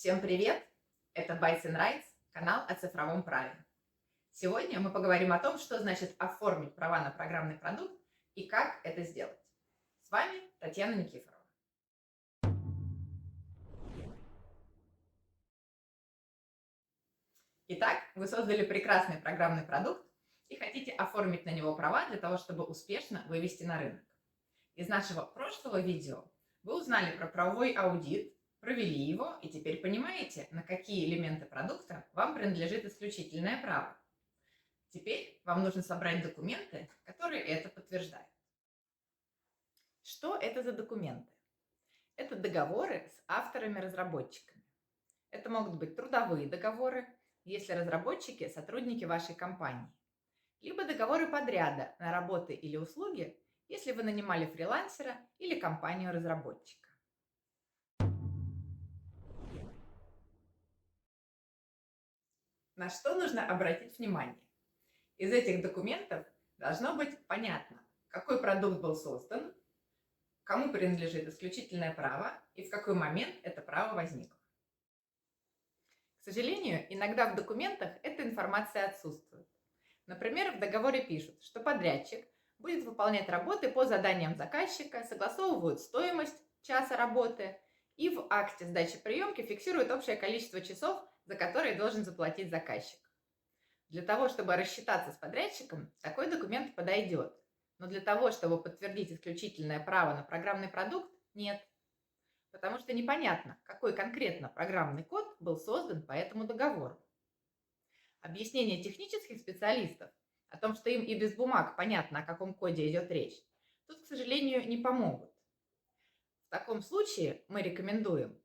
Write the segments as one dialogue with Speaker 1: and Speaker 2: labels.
Speaker 1: Всем привет! Это Bytes and Rights, канал о цифровом праве. Сегодня мы поговорим о том, что значит оформить права на программный продукт и как это сделать. С вами Татьяна Никифорова. Итак, вы создали прекрасный программный продукт и хотите оформить на него права для того, чтобы успешно вывести на рынок. Из нашего прошлого видео вы узнали про правовой аудит, провели его и теперь понимаете, на какие элементы продукта вам принадлежит исключительное право. Теперь вам нужно собрать документы, которые это подтверждают. Что это за документы? Это договоры с авторами-разработчиками. Это могут быть трудовые договоры, если разработчики – сотрудники вашей компании, либо договоры подряда на работы или услуги, если вы нанимали фрилансера или компанию-разработчика. На что нужно обратить внимание? Из этих документов должно быть понятно, какой продукт был создан, кому принадлежит исключительное право и в какой момент это право возникло. К сожалению, иногда в документах эта информация отсутствует. Например, в договоре пишут, что подрядчик будет выполнять работы по заданиям заказчика, согласовывают стоимость часа работы и в акте сдачи приемки фиксируют общее количество часов, за которые должен заплатить заказчик. Для того, чтобы рассчитаться с подрядчиком, такой документ подойдет. Но для того, чтобы подтвердить исключительное право на программный продукт, нет. Потому что непонятно, какой конкретно программный код был создан по этому договору. Объяснения технических специалистов о том, что им и без бумаг понятно, о каком коде идет речь, тут, к сожалению, не помогут. В таком случае мы рекомендуем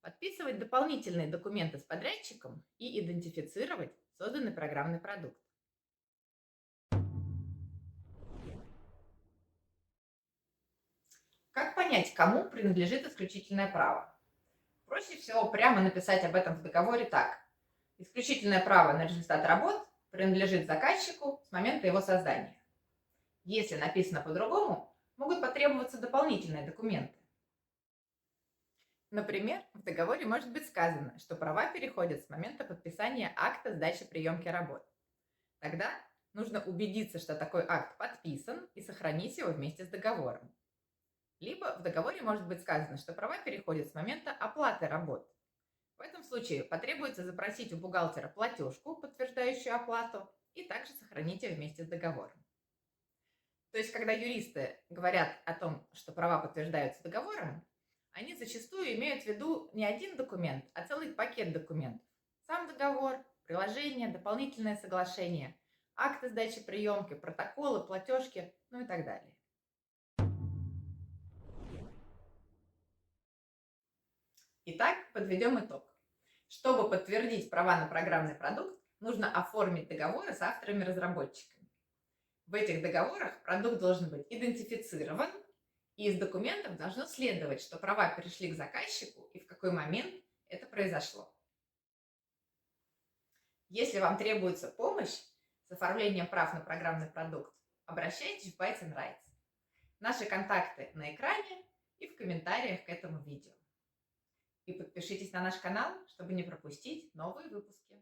Speaker 1: подписывать дополнительные документы с подрядчиком и идентифицировать созданный программный продукт. Как понять, кому принадлежит исключительное право? Проще всего прямо написать об этом в договоре так. Исключительное право на результат работ принадлежит заказчику с момента его создания. Если написано по-другому, могут потребоваться дополнительные документы. Например, в договоре может быть сказано, что права переходят с момента подписания акта сдачи приемки работ. Тогда нужно убедиться, что такой акт подписан, и сохранить его вместе с договором. Либо в договоре может быть сказано, что права переходят с момента оплаты работ. В этом случае потребуется запросить у бухгалтера платежку, подтверждающую оплату, и также сохранить ее вместе с договором. То есть, когда юристы говорят о том, что права подтверждаются договором, они зачастую имеют в виду не один документ, а целый пакет документов. Сам договор, приложение, дополнительное соглашение, акты сдачи приемки, протоколы, платежки, ну и так далее. Итак, подведем итог. Чтобы подтвердить права на программный продукт, нужно оформить договоры с авторами-разработчиками. В этих договорах продукт должен быть идентифицирован, и из документов должно следовать, что права перешли к заказчику и в какой момент это произошло. Если вам требуется помощь с оформлением прав на программный продукт, обращайтесь в Bytes and Rights. Наши контакты на экране и в комментариях к этому видео. И подпишитесь на наш канал, чтобы не пропустить новые выпуски.